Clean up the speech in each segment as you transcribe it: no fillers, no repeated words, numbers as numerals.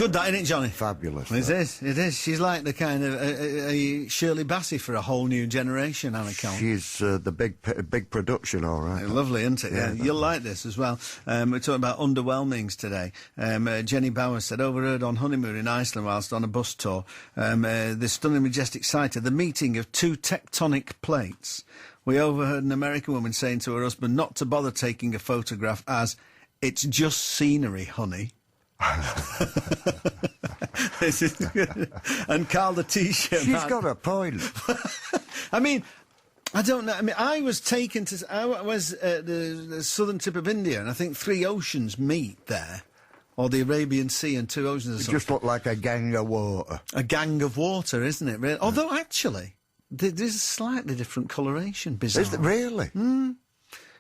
Good that, isn't it, Johnny? Fabulous. It is. She's like the kind of a Shirley Bassey for a whole new generation, Anna Cole. She's the big production, all right. Lovely, isn't it? Yeah. You'll like this as well. We're talking about underwhelmings today. Jenny Bauer said, overheard on honeymoon in Iceland whilst on a bus tour, this stunning majestic sight of the meeting of two tectonic plates. We overheard an American woman saying to her husband not to bother taking a photograph as, it's just scenery, honey. And Carl the T-shirt She's man. got a point. I mean, I don't know. I mean, I was taken to... I was at the southern tip of India, and I think 3 oceans meet there. Or the Arabian Sea and 2 oceans. It just looked like a gang of water. A gang of water, isn't it? Really? Although, actually, there's a slightly different coloration, bizarre. Is it really?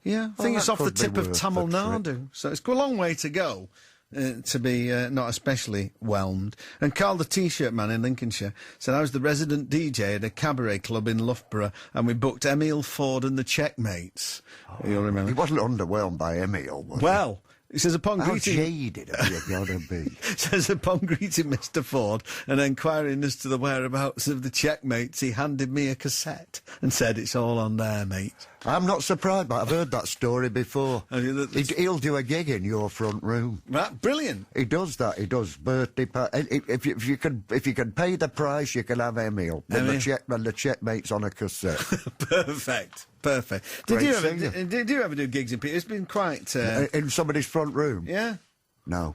Yeah, I think it's off the tip of Tamil Nadu. So it's got a long way to go. To be not especially whelmed. And Carl the T-shirt man in Lincolnshire said, I was the resident DJ at a cabaret club in Loughborough and we booked Emile Ford and the Checkmates. You'll remember. He wasn't underwhelmed by Emile, was Well, he says, upon How greeting... jaded have you got to be? Says, upon greeting Mr. Ford and inquiring as to the whereabouts of the Checkmates, he handed me a cassette and said, it's all on there, mate. I'm not surprised, but I've heard that story before. He'll do a gig in your front room. Right, brilliant. He does that. He does birthday party. If you can pay the price, you can have Emile. And the Checkmates on a cassette. Perfect. Did you ever do gigs in Peter? It's been quite... in somebody's front room? Yeah. No.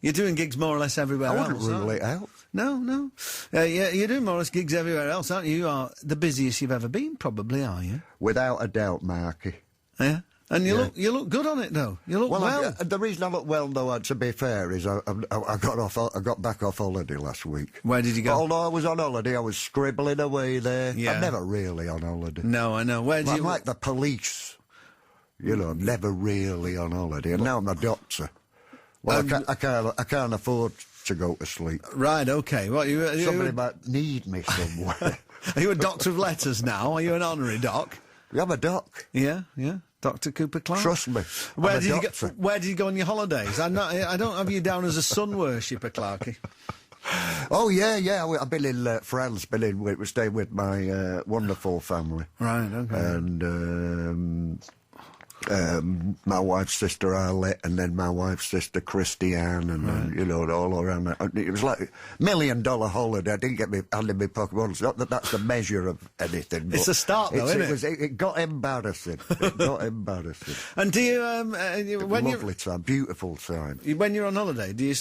You're doing gigs more or less everywhere else. I wouldn't rule it out. No. Yeah, you're doing more or less gigs everywhere else, aren't you? You are the busiest you've ever been, probably, are you? Without a doubt, Marky. Yeah. And you look good on it, though. You look well. The reason I look well, though, to be fair, is I got back off holiday last week. Where did you go? Although I was on holiday, I was scribbling away there. Yeah. I'm never really on holiday. No, I know. Where do I'm like the police. You know, I'm never really on holiday. And now I'm a doctor. Well, I can't afford to go to sleep. Right, OK. What, somebody might need me somewhere. Are you a doctor of letters now? Are you an honorary doc? I'm a doc. Yeah. Dr. Cooper-Clarke. Trust me. Where did you go on your holidays? I don't have you down as a sun worshipper, Clarky. Oh, yeah. I've been in France, staying with my wonderful family. Right, OK. And my wife's sister Arlette, and then my wife's sister Christiane, and then, all around that. It was like $1 million holiday. I didn't get me hand in my pocket once. Not that that's the measure of anything. It's a start, though, isn't it? It got embarrassing. And do you lovely time, beautiful time. When you're on holiday, do you?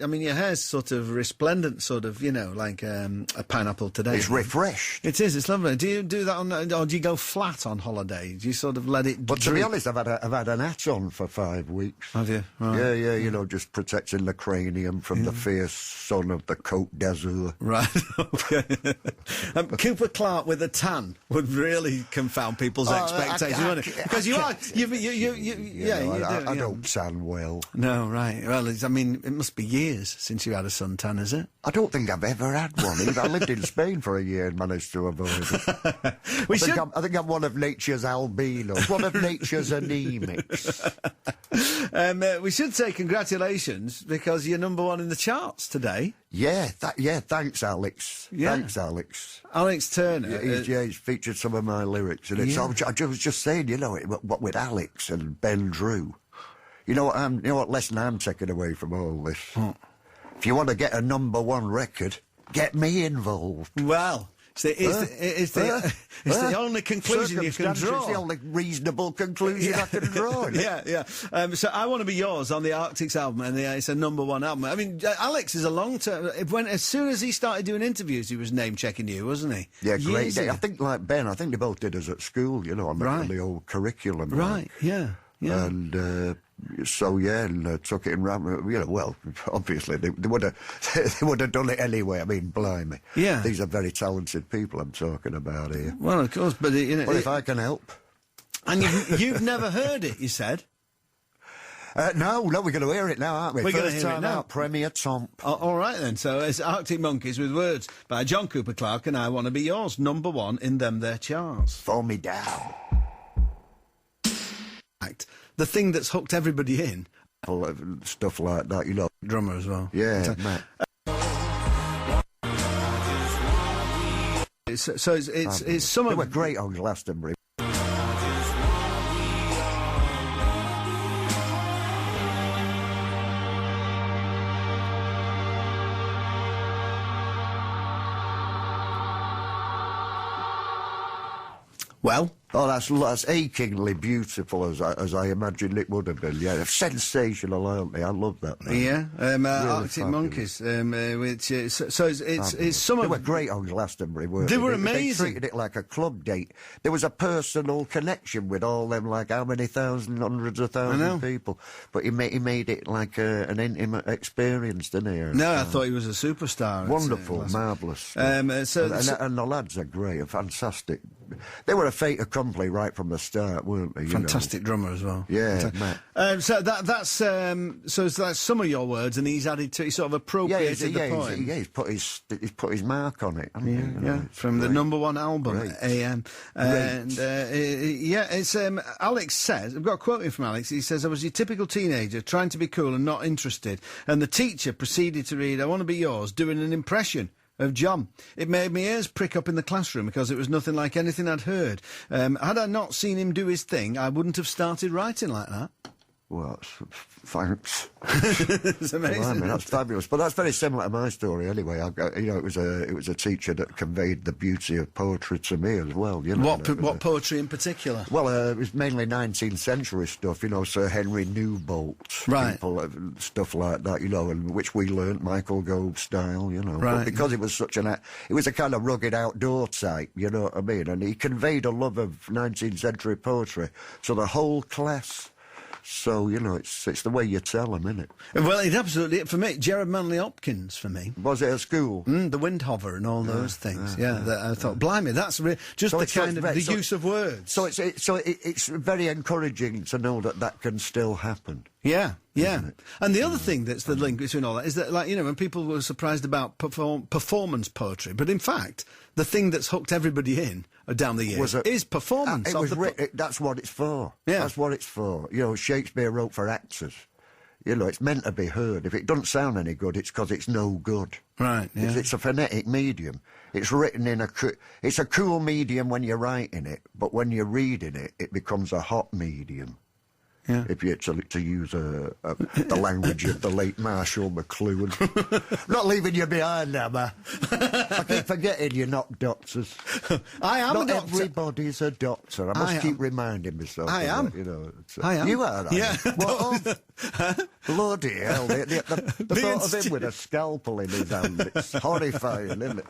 I mean, your hair's sort of resplendent, sort of, like a pineapple today. It's refreshed. It is. It's lovely. Do you do that or do you go flat on holiday? Do you sort of let it? But to be honest, I've had an hat on for 5 weeks. Have you? Right. Yeah, just protecting the cranium from the fierce sun of the Côte d'Azur. Right, okay. Cooper-Clarke with a tan would really confound people's expectations, wouldn't it? Because I don't tan well. No, right. Well, it must be years since you had a suntan, is it? I don't think I've ever had one. I lived in Spain for a year and managed to avoid it. I think I'm one of nature's albinos, one of nature's anemics. We should say congratulations because you're #1 in the charts today. Yeah, thanks, Alex. Yeah. Thanks, Alex. Alex Turner. He's featured some of my lyrics in it. So I was just saying, what with Alex and Ben Drew. You know what lesson I'm taking away from all this? If you want to get a #1 record, get me involved. Well, it's the only conclusion you can draw. It's the only reasonable conclusion I can draw. Yeah. So I Want to Be Yours on the Arctics album, and it's a #1 album. I mean, Alex is a long-term... As soon as he started doing interviews, he was name-checking you, wasn't he? Yeah, great. I think, like Ben, I think they both did us at school, on the old curriculum. Right, yeah. And... and took it in round. Well, obviously they would have done it anyway. I mean, blimey. Yeah. These are very talented people I'm talking about here. Well, of course, but if I can help. And you've never heard it, you said. No, we're going to hear it now, aren't we? We're going to hear it now. Premier Tomp. All right then. So it's Arctic Monkeys with Words by John Cooper-Clarke, and I Want to Be Yours, #1 in their charts. Formidable. The thing that's hooked everybody in stuff like that, you know. Drummer as well. Yeah, Matt. It's some They of... were great on Glastonbury. Well... Oh, that's achingly beautiful, as I imagined it would have been. Yeah, sensational, aren't they? I love that. Man. Yeah, Really Arctic fabulous. Monkeys, which it's some They of... were great on Glastonbury, weren't they? They were They amazing. treated it like a club date. There was a personal connection with all them, like how many thousand, hundreds of thousands people. But he made it like an intimate experience, didn't he? No, I thought he was a superstar. Wonderful, marvellous. And and the lads are great, fantastic. They were a fait accompli right from the start, weren't they? Fantastic drummer as well. Yeah, Matt. So that's some of your words, and he's added to, he sort of appropriated the poem. He's put his mark on it. Hasn't he? From the #1 album, Great. AM. And it's Alex says, I've got a quote here from Alex. He says, "I was your typical teenager, trying to be cool and not interested, and the teacher proceeded to read 'I Want to Be Yours,' doing an impression of John. It made my ears prick up in the classroom because it was nothing like anything I'd heard. Had I not seen him do his thing, I wouldn't have started writing like that." Well, thanks. It's amazing. Well, I mean, that's fabulous. But that's very similar to my story, anyway. It was a teacher that conveyed the beauty of poetry to me as well. You know, What poetry in particular? Well, it was mainly 19th century stuff. You know, Sir Henry Newbolt, right? People, stuff like that. You know, and which we learnt Michael Gove style. You know, right? But because it was such it was a kind of rugged outdoor type. You know what I mean? And he conveyed a love of 19th century poetry. So the whole class. So, you know, it's the way you tell them, isn't it? Well, it absolutely, for me, Gerard Manley Hopkins, for me. Was it at school? The Windhover and all those things, I thought, blimey, that's just so the kind of, the use of words. So it's very encouraging to know that can still happen. Yeah. And the other thing that's the link between all that is that, like, you know, when people were surprised about performance poetry, but in fact, the thing that's hooked everybody in down the years is performance. That's what it's for. Yeah. That's what it's for. You know, Shakespeare wrote for actors. You know, it's meant to be heard. If it doesn't sound any good, it's because it's no good. Right, yeah. It's a phonetic medium. It's written in it's a cool medium when you're writing it, but when you're reading it, it becomes a hot medium. Yeah. If you to use the language of the late Marshall McLuhan. Not leaving you behind, Emma. I keep forgetting you're not doctors. I am not a doctor. Everybody's a doctor. I must keep reminding myself. I am. That, you know, I am. You are. Yeah. What? Bloody hell! The thought of him with a scalpel in his hand. It's horrifying, isn't it?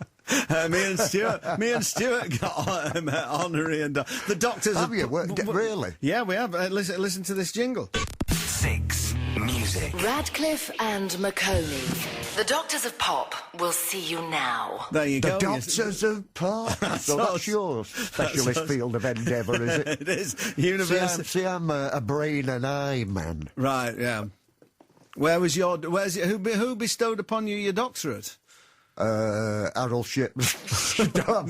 Me and Stuart got honorary and the doctors. Have you? Really? Yeah, we have. Listen to this jingle. 6 Music. Radcliffe and McConey. The Doctors of Pop will see you now. There you The go. Doctors of Pop. So that's your specialist field of endeavour, is it? It is. University. See, I'm a brain and eye man. Right, yeah. Who bestowed upon you your doctorate? Harold Ships. No.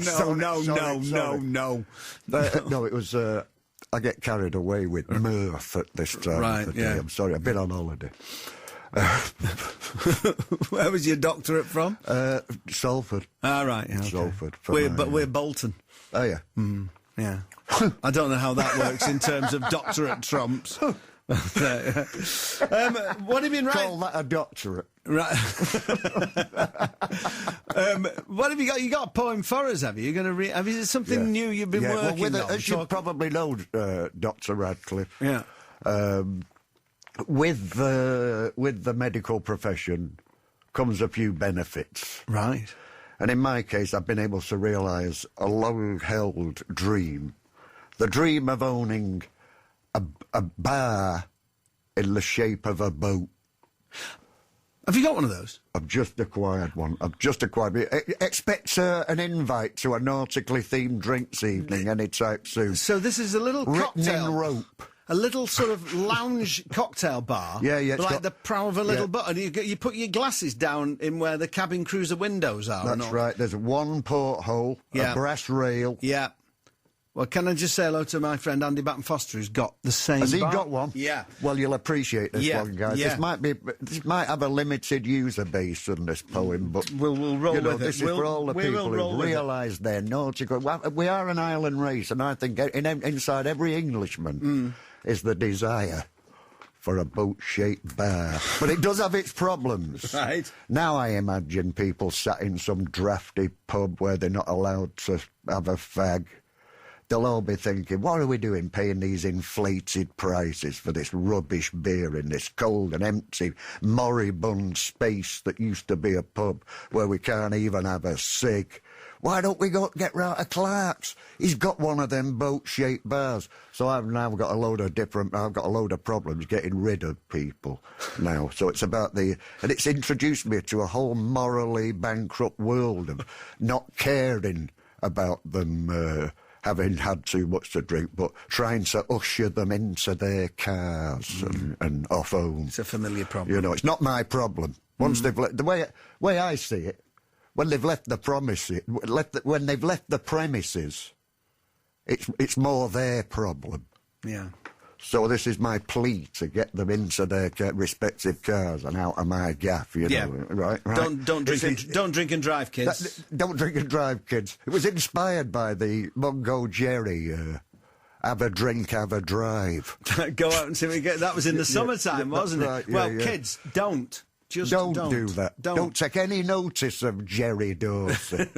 No, it was... I get carried away with mirth at this time of the day. I'm sorry, I've been on holiday. Where was your doctorate from? Salford. Ah, right. Yeah, okay. Salford. We're Bolton. Oh, yeah. Yeah. I don't know how that works in terms of doctorate trumps. What have you been writing? Call that a doctorate. Right. What have you got? You got a poem for us, have you? You're going to read? Is it something new you've been working on? As you probably know, Dr. Radcliffe. Yeah. With the medical profession comes a few benefits. Right. And in my case, I've been able to realise a long-held dream. The dream of owning a bar in the shape of a boat. Have you got one of those? I've just acquired one. Expect an invite to a nautically themed drinks evening anytime soon. So this is a little cocktail... Written in rope. A little sort of lounge cocktail bar. Yeah. Like the prow of a little boat. And you put your glasses down in where the cabin cruiser windows are. That's right. There's one porthole, a brass rail. Yeah. Well, can I just say hello to my friend Andy Batten Foster, who's got the same Has he bar? got one? Yeah. Well, you'll appreciate this one, guys. Yeah. This might have a limited user base on this poem, but We'll roll you know, with it. this is for all the people who realise realise they're nautical. We are an island race, and I think inside every Englishman is the desire for a boat-shaped bar. But it does have its problems. Right. Now I imagine people sat in some drafty pub where they're not allowed to have a fag. They'll all be thinking, what are we doing paying these inflated prices for this rubbish beer in this cold and empty, moribund space that used to be a pub where we can't even have a cig? Why don't we go get round to Clarke's? He's got one of them boat-shaped bars. So I've now got a load of problems getting rid of people now. So it's about and it's introduced me to a whole morally bankrupt world of not caring about them having had too much to drink, but trying to usher them into their cars and off home. It's a familiar problem. You know, it's not my problem. Once they've the way I see it, when they've left the when they've left the premises, it's more their problem. Yeah. So this is my plea to get them into their respective cars and out of my gaff. You know, right? Don't drink and drive, kids. Don't drink and drive, kids. It was inspired by the Mungo Jerry. Have a drink, have a drive. Go out and see what you get. That was in the summertime, wasn't it? Right, well, kids, don't. Just don't do that. Don't take any notice of Jerry Dorset.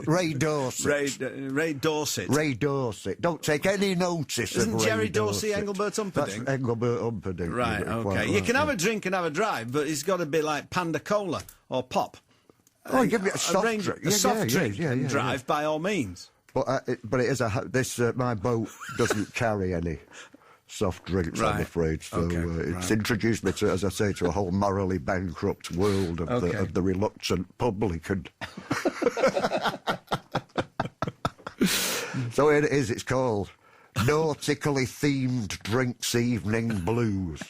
Ray Dorset. Ray Dorset. Ray Dorset. Don't take any notice of Ray Isn't Jerry Dorset. Dorsey Engelbert Humperdinck? That's Engelbert Humperdinck. Right, okay. You can have a drink and have a drive, but it's got to be like Panda Cola or Pop. Oh, give me a soft drink. A soft drink and drive by all means. But it is my boat doesn't carry any soft drinks, I'm afraid. So it's introduced me to, as I say, to a whole morally bankrupt world of the reluctant public. And so here it is. It's called Nautically Themed Drinks Evening Blues.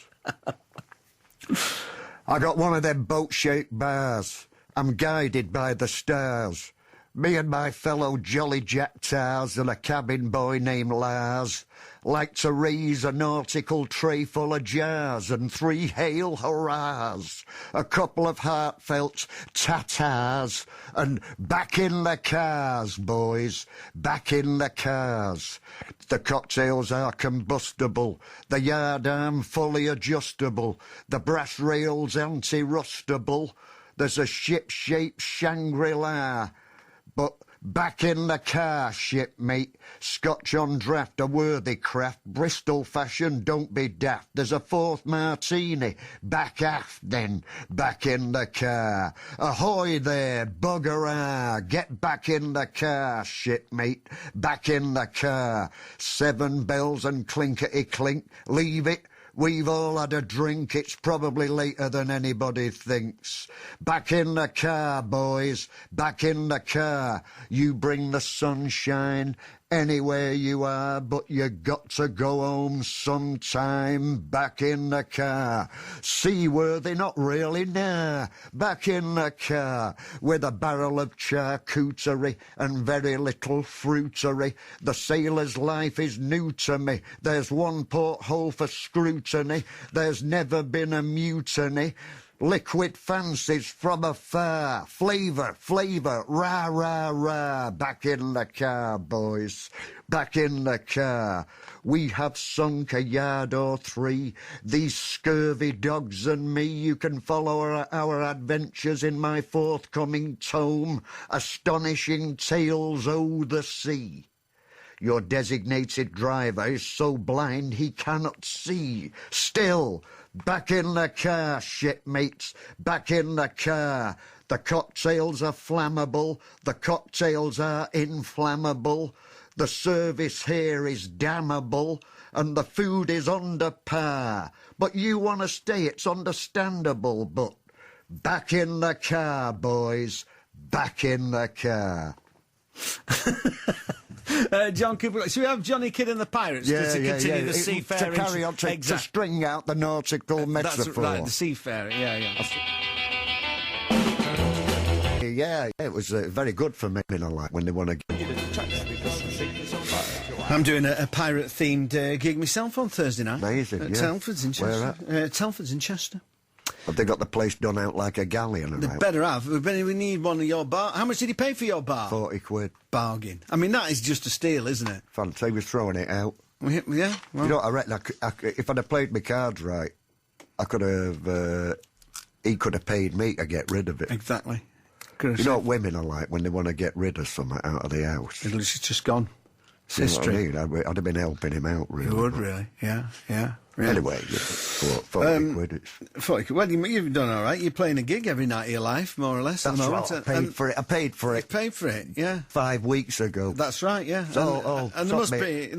I got one of them boat-shaped bars. I'm guided by the stars. Me and my fellow Jolly Jack Tars and a cabin boy named Lars like to raise a nautical tray full of jars and 3 hail hurrahs, a couple of heartfelt tatars, and back in the cars, boys, back in the cars. The cocktails are combustible, the yard arm fully adjustable, the brass rails anti-rustable. There's a ship-shaped Shangri-La. But back in the car, shipmate. Scotch on draft, a worthy craft. Bristol fashion, don't be daft. There's a 4th martini. Back aft, then. Back in the car. Ahoy there, bugger-ah. Get back in the car, shipmate. Back in the car. 7 bells and clinkety-clink. Leave it. We've all had a drink, it's probably later than anybody thinks. Back in the car, boys, back in the car. You bring the sunshine anywhere you are, but you got to go home sometime. Back in the car. Seaworthy, not really, nah. Back in the car with a barrel of charcuterie and very little fruitery. The sailor's life is new to me. There's one porthole for scrutiny. There's never been a mutiny. Liquid fancies from afar. Flavour, rah, rah, rah. Back in the car, boys. Back in the car. We have sunk a yard or 3. These scurvy dogs and me. You can follow our adventures in my forthcoming tome, Astonishing Tales o' the Sea. Your designated driver is so blind he cannot see. Still, back in the car, shipmates, back in the car. The cocktails are flammable, the cocktails are inflammable. The service here is damnable, and the food is under par. But you want to stay, it's understandable, but back in the car, boys, back in the car. John Cooper, should we have Johnny Kidd and the Pirates to continue the seafaring? To carry on, to string out the nautical metaphor. That's right, the seafaring, Yeah, it was very good for me, you know, like when they want to... I'm doing a pirate-themed gig myself on Thursday night. Amazing, At yeah. Telford's in Chester. Where at? Telford's in Chester. Have they got the place done out like a galleon? And They out? better have. We need one of your bar. How much did he pay for your bar? 40 quid. Bargain. I mean, that is just a steal, isn't it? Fancy, he was throwing it out. Yeah. Well, You know, I reckon if I'd have played my cards right, I could have. He could have paid me to get rid of it. exactly. You know what women are like when they want to get rid of something out of the house? It's just gone. It's You know history. what I mean? I'd have been helping him out, really. You would, really. Yeah. Really. Anyway, 40 quid. It's, 40 quid. Well, you've done all right. You're playing a gig every night of your life, more or less. at that's the right. moment. I paid for You it paid for it, yeah. 5 weeks ago. That's right, yeah. So, and there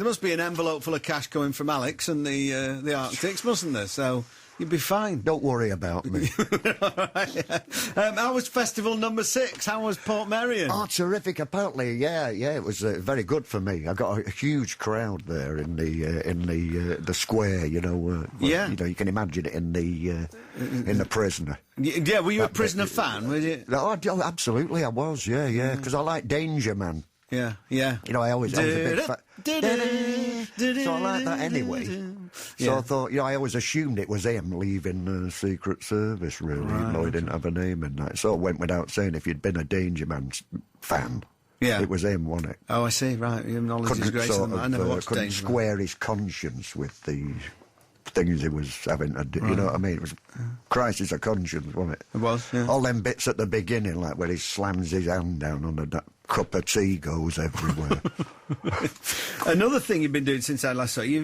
must be an envelope full of cash coming from Alex and the Arctics, mustn't there? So you'd be fine. Don't worry about me. How was Festival number 6? How was Port Merion? Oh, terrific! Apparently, yeah, it was very good for me. I got a huge crowd there in the square. You know, Yeah. You know, you can imagine it in the Prisoner. Yeah, were you a Prisoner fan? Was you? Oh, absolutely, I was. Yeah, because I like Danger Man. Yeah. You know, I was a big fan. So I like that anyway. So I thought, I always assumed it was him leaving the Secret Service, really, even though he didn't have a name in that. So it went without saying, if you'd been a Danger Man fan, Yeah. it was him, wasn't it? Oh, I see. Right, your knowledge is greater than mine. I never watched couldn't Danger Man. square his conscience with the things he was having to do. You know what I mean? It was crisis of conscience, wasn't it? It was, yeah. All them bits at the beginning, like where he slams his hand down on that cup of tea goes everywhere. Another thing you've been doing since I last saw you,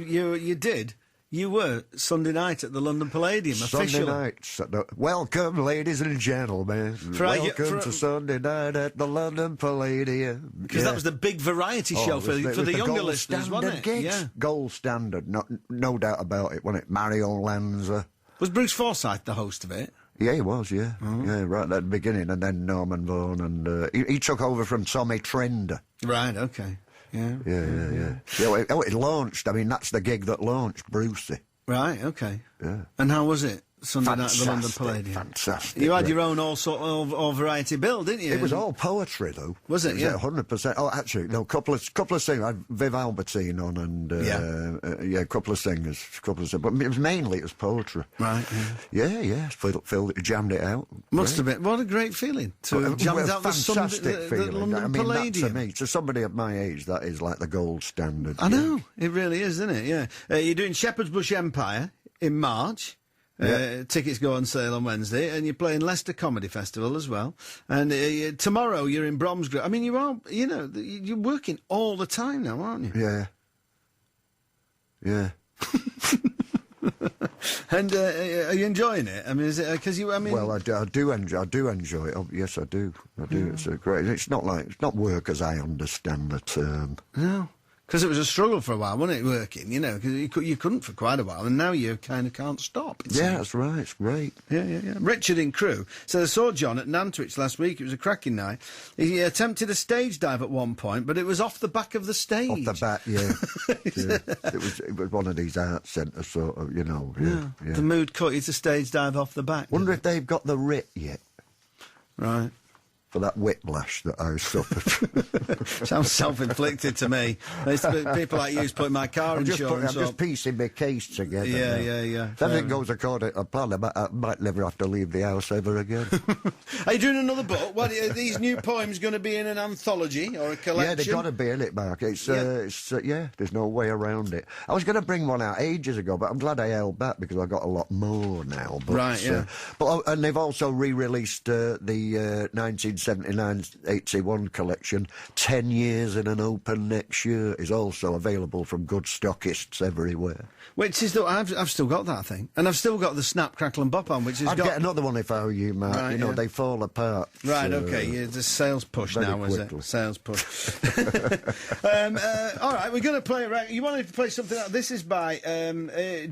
you were Sunday night at the London Palladium, Sunday officially. nights. Welcome, ladies and gentlemen. Welcome to Sunday night at the London Palladium. Because that was the big variety show for the younger listeners, wasn't it? Gigs. Yeah. Gold standard, no doubt about it, wasn't it? Mario Lanza. Was Bruce Forsyth the host of it? Yeah, he was, yeah. Yeah, right at the beginning, and then Norman Vaughan, and he took over from Tommy Trinder. Right, okay. Yeah. Yeah, it launched. I mean, that's the gig that launched Brucey. Right, okay. Yeah. And how was it, Sunday night at the London Palladium? Fantastic. You had your own all variety bill, didn't you? It was all poetry, though. Was it? Yeah. 100%. Oh, actually, no, couple of singers. I had Viv Albertine on, and a couple of singers. But it was poetry. Right. Yeah. Phil jammed it out. Must have been. What a great feeling to have jammed out the London Palladium. That, to me, to somebody at my age, that is like the gold standard. I know, it really is, isn't it? Yeah. You're doing Shepherd's Bush Empire in March. Tickets go on sale on Wednesday, and you're playing Leicester Comedy Festival as well. And tomorrow you're in Bromsgrove. I mean, you're working all the time now, aren't you? Yeah. And are you enjoying it? I mean, is it because you? I mean, well, I do enjoy it. Oh, yes, I do. It's great. It's not work as I understand the term. No. Because it was a struggle for a while, wasn't it, working, because you couldn't for quite a while, and now you kind of can't stop. Yeah, that's right, it's great. Yeah. Richard in Crewe said, I saw John at Nantwich last week, it was a cracking night. He attempted a stage dive at one point, but it was off the back of the stage. Off the back, yeah. It was one of these art centres, sort of, Yeah. The mood cut you to stage dive off the back. Wonder if they've got the writ yet. Right. For that whiplash that I suffered. Sounds self-inflicted to me. People like you who's putting my car insurance I'm just piecing my case together. Yeah. If everything goes according to plan, I might never have to leave the house ever again. Are you doing another book? What are these new poems going to be in an anthology or a collection? Yeah, they've got to be in it, Mark. It's there's no way around it. I was going to bring one out ages ago, but I'm glad I held back because I've got a lot more now. But, right, yeah. And they've also re-released the 1979-81 collection, 10 Years in an Open Next Year, is also available from good stockists everywhere. Which is I've still got that thing, and I've still got the Snap, Crackle and Bop on, which has I'd get another one if I were you, Mark. Right, they fall apart. Right, okay, the sales push now, quickly. is it? Sales push. All right, we're going to play. You wanted to play something else. This is by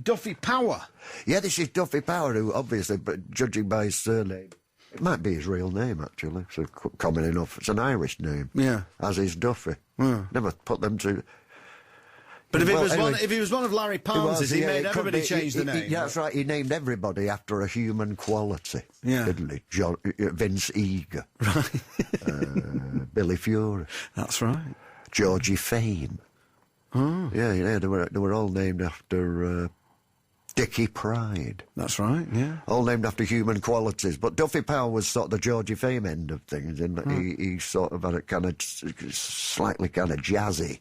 Duffy Power. Yeah, this is Duffy Power, who obviously, but judging by his surname, it might be his real name, actually. It's common enough. It's an Irish name. Yeah. As is Duffy. Never put them to... But if he was one of Larry Palmer's, he made everybody change the name. Yeah, that's right. He named everybody after a human quality. Yeah. Didn't he? Vince Eager. Right. Billy Fury. That's right. Georgie Fame. Oh. Yeah, they were all named after Dickie Pride. That's right, yeah. All named after human qualities. But Duffy Powell was sort of the Georgie Fame end of things, in that he sort of had a kind of slightly kind of jazzy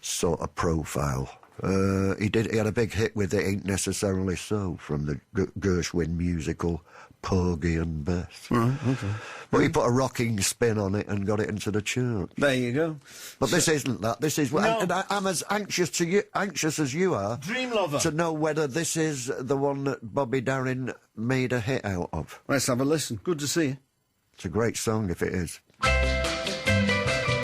sort of profile. He had a big hit with It Ain't Necessarily So from the Gershwin musical Porgy and Bess. Right, okay. But he put a rocking spin on it and got it into the church. There you go. But this isn't that. This is... No. And I'm as anxious as you are... Dream Lover. ...to know whether this is the one that Bobby Darin made a hit out of. Let's have a listen. Good to see you. It's a great song if it is.